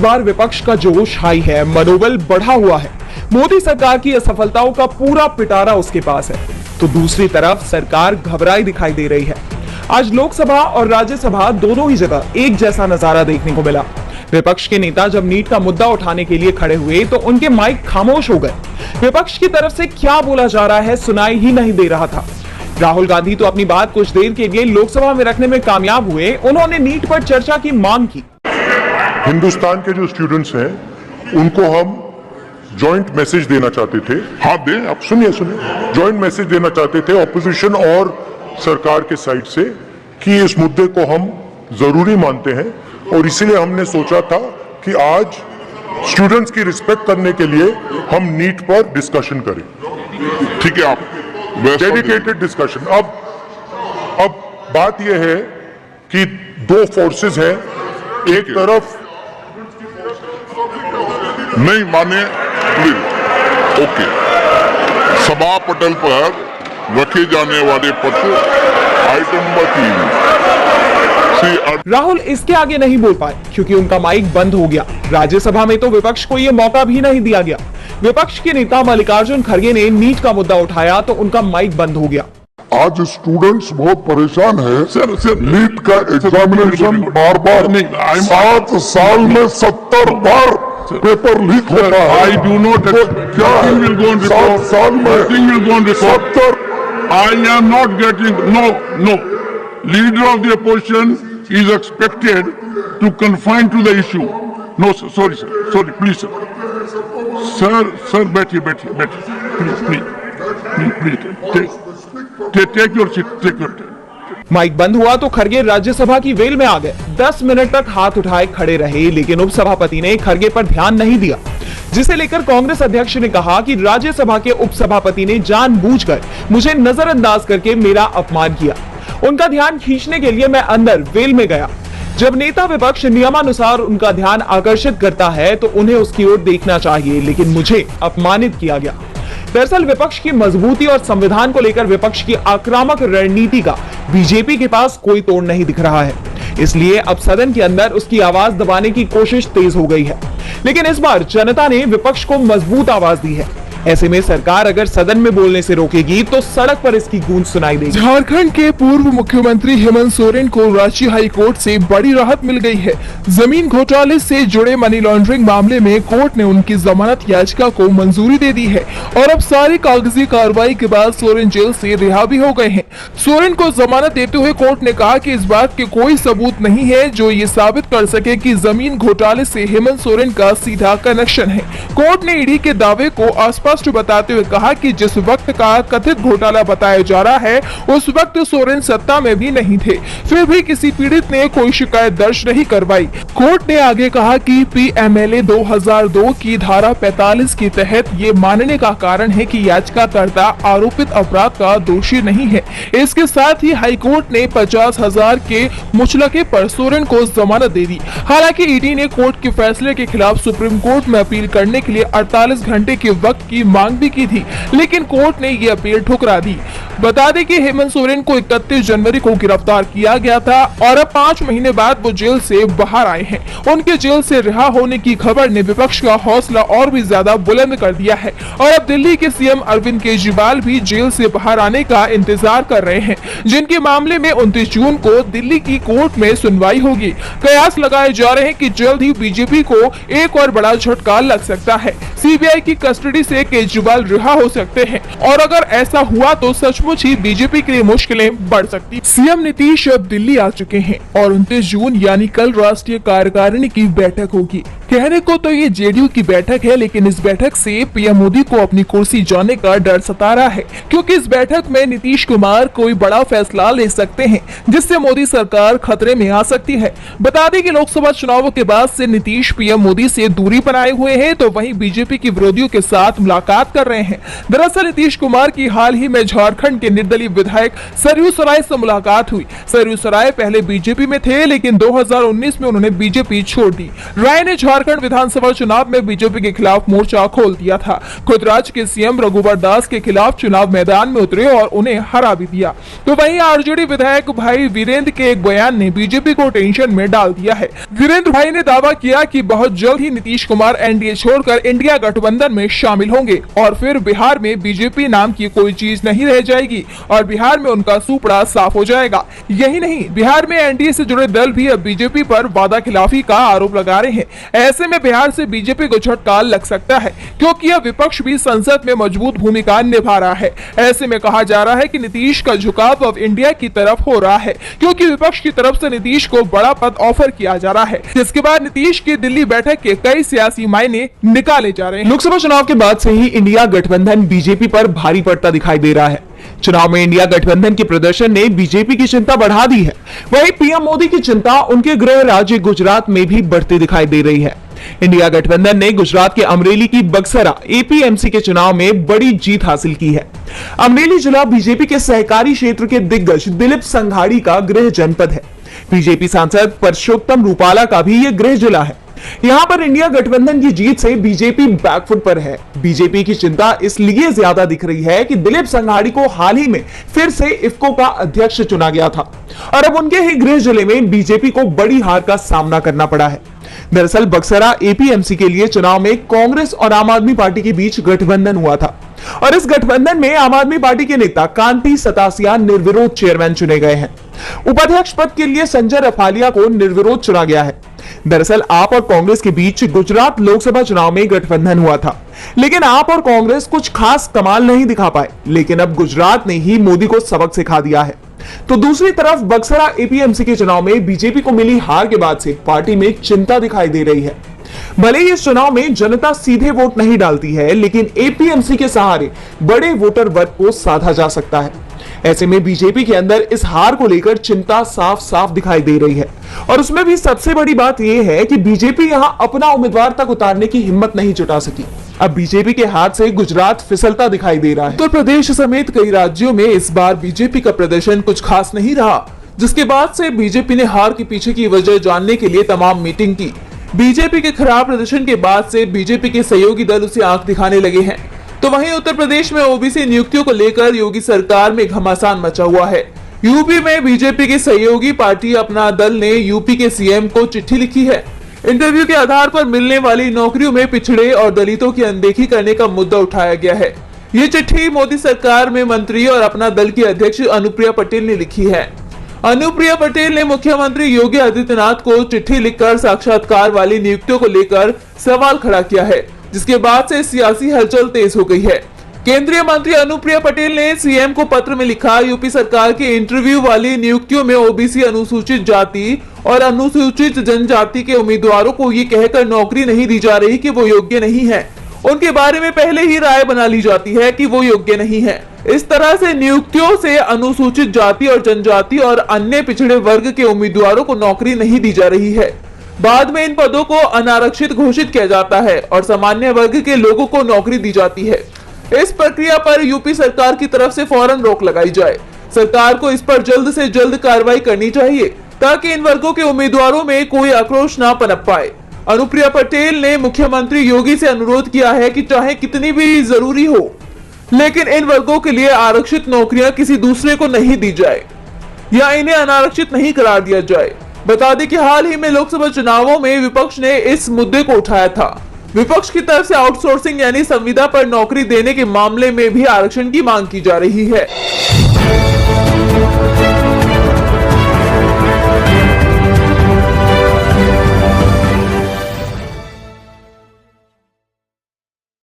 बार विपक्ष का जोश हाई है, मनोबल बढ़ा हुआ है। मोदी सरकार की असफलताओं का पूरा पिटारा उसके पास है, तो दूसरी तरफ सरकार घबराई दिखाई दे रही है। आज लोकसभा और राज्यसभा दोनों ही जगह एक जैसा नजारा देखने को मिला। विपक्ष के नेता जब नीट का मुद्दा उठाने के लिए खड़े हुए तो उनके माइक खामोश हो गए। विपक्ष की तरफ से क्या बोला जा रहा है सुनाई ही नहीं दे रहा था। राहुल गांधी तो अपनी बात कुछ देर के लिए लोकसभा में रखने में कामयाब हुए। उन्होंने नीट पर चर्चा की मांग की। हिंदुस्तान के जो स्टूडेंट्स हैं उनको हम जॉइंट मैसेज देना चाहते थे। हाँ दें, आप सुनिए। जॉइंट मैसेज देना चाहते थे ऑपोजिशन और सरकार के साइड से कि इस मुद्दे को हम जरूरी मानते हैं और इसीलिए हमने सोचा था कि आज स्टूडेंट्स की रिस्पेक्ट करने के लिए हम नीट पर डिस्कशन करें। ठीक है, आप डेडिकेटेड डिस्कशन। अब बात यह है कि दो फोर्सेस हैं। एक तरफ नहीं माने ओके, सभा पटल पर रखे जाने वाले पत्र आइटम नंबर 3। राहुल इसके आगे नहीं बोल पाए क्योंकि उनका माइक बंद हो गया। राज्यसभा में तो विपक्ष को यह मौका भी नहीं दिया गया। विपक्ष के नेता मल्लिकार्जुन खड़गे ने नीट का मुद्दा उठाया तो उनका माइक बंद हो गया। आज स्टूडेंट्स बहुत परेशान है। सर नीट का एग्जामिनेशन बार 7 साल में 70 बार पेपर लीक हो रहा है। आई डू नॉट क्या 7 साल में 70। I am not getting no. Leader of the opposition is expected to confine to the issue. No, sir. Sorry, sir. Sorry, please, sir. Sir, बैठिए. Please. Take your seat. Take your time. Mic बंद हुआ तो खड़गे राज्यसभा की well में आ गए। 10 minute तक हाथ उठाए खड़े रहे, लेकिन उपसभापति ने खड़गे पर ध्यान नहीं दिया, जिसे लेकर कांग्रेस अध्यक्ष ने कहा कि राज्यसभा के उपसभापति ने जानबूझकर मुझे नजरअंदाज करके मेरा अपमान किया। उनका ध्यान खींचने के लिए मैं अंदर वेल में गया। जब नेता विपक्ष नियमानुसार उनका ध्यान आकर्षित करता है तो उन्हें उसकी ओर देखना चाहिए, लेकिन मुझे अपमानित किया गया। दरअसल विपक्ष की मजबूती और संविधान को लेकर विपक्ष की आक्रामक रणनीति का बीजेपी के पास कोई तोड़ नहीं दिख रहा है। इसलिए अब सदन के अंदर उसकी आवाज दबाने की कोशिश तेज हो गई है। लेकिन इस बार जनता ने विपक्ष को मजबूत आवाज दी है। ऐसे में सरकार अगर सदन में बोलने से रोकेगी तो सड़क पर इसकी गूंज सुनाई देगी। झारखंड के पूर्व मुख्यमंत्री हेमंत सोरेन को रांची हाई कोर्ट से बड़ी राहत मिल गई है। जमीन घोटाले से जुड़े मनी लॉन्ड्रिंग मामले में कोर्ट ने उनकी जमानत याचिका को मंजूरी दे दी है और अब सारी कागजी कार्रवाई के बाद सोरेन जेल से रिहा भी हो गए हैं। सोरेन को जमानत देते हुए कोर्ट ने कहा कि इस बात के कोई सबूत नहीं है जो ये साबित कर सके कि जमीन घोटाले से हेमंत सोरेन का सीधा कनेक्शन है। कोर्ट ने ईडी के दावे को स्पष्ट बताते हुए कहा कि जिस वक्त का कथित घोटाला बताया जा रहा है उस वक्त सोरेन सत्ता में भी नहीं थे, फिर भी किसी पीड़ित ने कोई शिकायत दर्ज नहीं करवाई। कोर्ट ने आगे कहा कि पीएमएलए 2002 की धारा 45 के तहत ये मानने का कारण है कि याचिकाकर्ता आरोपित अपराध का दोषी नहीं है। इसके साथ ही हाईकोर्ट ने 50,000 के मुचलके पर सोरेन को जमानत दे दी। हालांकि ईडी ने कोर्ट के फैसले के खिलाफ सुप्रीम कोर्ट में अपील करने के लिए 48 घंटे के वक्त की मांग भी की थी, लेकिन कोर्ट ने ये अपील ठुकरा दी। बता दें कि हेमंत सोरेन को 31 जनवरी को गिरफ्तार किया गया था और अब 5 महीने बाद वो जेल से बाहर आए हैं। उनके जेल से रिहा होने की खबर ने विपक्ष का हौसला और भी ज्यादा बुलंद कर दिया है और अब दिल्ली के सीएम अरविंद केजरीवाल भी जेल से बाहर आने का इंतजार कर रहे हैं, जिनके मामले में 29 जून को दिल्ली की कोर्ट में सुनवाई होगी। कयास लगाए जा रहे हैं कि जल्द ही बीजेपी को एक और बड़ा झटका लग सकता है। सीबीआई की कस्टडी से केजरीवाल रिहा हो सकते हैं और अगर ऐसा हुआ तो सचमुच ही बीजेपी के लिए मुश्किलें बढ़ सकती। सीएम नीतीश अब दिल्ली आ चुके हैं और 29 जून यानी कल राष्ट्रीय कार्यकारिणी की बैठक होगी। कहने को तो ये जेडीयू की बैठक है, लेकिन इस बैठक से पीएम मोदी को अपनी कुर्सी जाने का डर सता रहा है, क्योंकि इस बैठक में नीतीश कुमार कोई बड़ा फैसला ले सकते हैं जिससे मोदी सरकार खतरे में आ सकती है। बता दें कि लोकसभा चुनावों के बाद से नीतीश पीएम मोदी से दूरी बनाए हुए हैं, तो वहीं बीजेपी के विरोधियों के साथ मुलाकात कर रहे हैं। दरअसल नीतीश कुमार की हाल ही में झारखंड के निर्दलीय विधायक सरयू सराय से मुलाकात हुई। सरयू सराय पहले बीजेपी में थे, लेकिन 2019 में उन्होंने बीजेपी छोड़ दी। राय ने झारखंड झारखंड विधानसभा चुनाव में बीजेपी के खिलाफ मोर्चा खोल दिया था। खुद राज्य के सीएम रघुवर दास के खिलाफ चुनाव मैदान में उतरे और उन्हें हरा भी दिया। तो वहीं आरजेडी विधायक भाई वीरेंद्र के एक बयान ने बीजेपी को टेंशन में डाल दिया है। वीरेंद्र भाई ने दावा किया कि बहुत जल्द ही नीतीश कुमार एनडीए छोड़कर इंडिया गठबंधन में शामिल होंगे और फिर बिहार में बीजेपी नाम की कोई चीज नहीं रह जाएगी और बिहार में उनका सुपड़ा साफ हो जाएगा। यही नहीं, बिहार में एनडीए से जुड़े दल भी अब बीजेपी पर वादा खिलाफी का आरोप लगा रहे हैं। ऐसे में बिहार से बीजेपी को झटका लग सकता है क्योंकि यह विपक्ष भी संसद में मजबूत भूमिका निभा रहा है। ऐसे में कहा जा रहा है कि नीतीश का झुकाव अब इंडिया की तरफ हो रहा है क्योंकि विपक्ष की तरफ से नीतीश को बड़ा पद ऑफर किया जा रहा है, जिसके बाद नीतीश की दिल्ली बैठक के कई सियासी मायने निकाले जा रहे हैं। लोकसभा चुनाव के बाद से ही इंडिया गठबंधन बीजेपी पर भारी पड़ता दिखाई दे रहा है। चुनाव में इंडिया गठबंधन के प्रदर्शन ने बीजेपी की चिंता बढ़ा दी है। वहीं पीएम मोदी की चिंता उनके गृह राज्य गुजरात में भी बढ़ती दिखाई दे रही है। इंडिया गठबंधन ने गुजरात के अमरेली की बक्सरा एपीएमसी के चुनाव में बड़ी जीत हासिल की है। अमरेली जिला बीजेपी के सहकारी क्षेत्र के दिग्गज दिलीप संघाड़ी का गृह जनपद है। बीजेपी सांसद परषोत्तम रूपाला का भी यह गृह जिला है। यहां पर इंडिया गठबंधन की जीत से बीजेपी बैकफुट पर है। बीजेपी की चिंता इसलिए ज्यादा दिख रही है कि दिलीप संघाड़ी को हाल ही में फिर से इफ्को का अध्यक्ष चुना गया था और अब उनके ही गृह जिले में बीजेपी को बड़ी हार का सामना करना पड़ा है। दरअसल बक्सरा एपीएमसी के लिए चुनाव में कांग्रेस और आम आदमी पार्टी के बीच गठबंधन हुआ था और इस गठबंधन में आम आदमी पार्टी के नेता कांति सतासिया निर्विरोध चेयरमैन चुने गए हैं। उपाध्यक्ष पद के लिए संजय रफालिया को निर्विरोध चुना गया है। दरअसल आप और कांग्रेस के बीच गुजरात लोकसभा चुनाव में गठबंधन हुआ था, लेकिन आप और कांग्रेस कुछ खास कमाल नहीं दिखा पाए। लेकिन अब गुजरात ने ही मोदी को सबक सिखा दिया है। तो दूसरी तरफ बक्सरा एपीएमसी के चुनाव में बीजेपी को मिली हार के बाद से पार्टी में चिंता दिखाई दे रही है। भले ही इस चुनाव में जनता सीधे वोट नहीं डालती है, लेकिन एपीएमसी के सहारे बड़े वोटर वर्ग को साधा जा सकता है। ऐसे में बीजेपी के अंदर इस हार को लेकर चिंता साफ साफ दिखाई दे रही है और उसमें भी सबसे बड़ी बात यह है कि बीजेपी यहां अपना उम्मीदवार तक उतारने की हिम्मत नहीं जुटा सकी। अब बीजेपी के हाथ से गुजरात फिसलता दिखाई दे रहा है। उत्तर प्रदेश समेत कई राज्यों में इस बार बीजेपी का प्रदर्शन कुछ खास नहीं रहा, जिसके बाद से बीजेपी ने हार के पीछे की वजह जानने के लिए तमाम मीटिंग की। बीजेपी के खराब प्रदर्शन के बाद से बीजेपी के सहयोगी दल उसे आंख दिखाने लगे हैं। तो वहीं उत्तर प्रदेश में ओबीसी नियुक्तियों को लेकर योगी सरकार में घमासान मचा हुआ है। यूपी में बीजेपी की सहयोगी पार्टी अपना दल ने यूपी के सीएम को चिट्ठी लिखी है। इंटरव्यू के आधार पर मिलने वाली नौकरियों में पिछड़े और दलितों की अनदेखी करने का मुद्दा उठाया गया है। ये चिट्ठी मोदी सरकार में मंत्री और अपना दल की अध्यक्ष अनुप्रिया पटेल ने लिखी है। अनुप्रिया पटेल ने मुख्यमंत्री योगी आदित्यनाथ को चिट्ठी लिखकर साक्षात्कार वाली नियुक्तियों को लेकर सवाल खड़ा किया है, जिसके बाद से सियासी हलचल तेज हो गई है। केंद्रीय मंत्री अनुप्रिया पटेल ने सीएम को पत्र में लिखा, यूपी सरकार की इंटरव्यू वाली नियुक्तियों में ओबीसी, अनुसूचित जाति और अनुसूचित जनजाति के उम्मीदवारों को ये कहकर नौकरी नहीं दी जा रही कि वो योग्य नहीं है। उनके बारे में पहले ही राय बना ली जाती है कि वो योग्य नहीं है। इस तरह से नियुक्तियों से अनुसूचित जाति और जनजाति और अन्य पिछड़े वर्ग के उम्मीदवारों को नौकरी नहीं दी जा रही है। बाद में इन पदों को अनारक्षित घोषित किया जाता है और सामान्य वर्ग के लोगों को नौकरी दी जाती है। इस प्रक्रिया पर यूपी सरकार की तरफ से फौरन रोक लगाई जाए। सरकार को इस पर जल्द से जल्द कार्रवाई करनी चाहिए ताकि इन वर्गों के उम्मीदवारों में कोई आक्रोश ना पनप पाए। अनुप्रिया पटेल ने मुख्यमंत्री योगी से अनुरोध किया है कि चाहे कितनी भी जरूरी हो, लेकिन इन वर्गों के लिए आरक्षित नौकरियां किसी दूसरे को नहीं दी जाए या इन्हें अनारक्षित नहीं करार दिया जाए। बता दें कि हाल ही में लोकसभा चुनावों में विपक्ष ने इस मुद्दे को उठाया था। विपक्ष की तरफ से आउटसोर्सिंग यानी संविदा पर नौकरी देने के मामले में भी आरक्षण की मांग की जा रही है।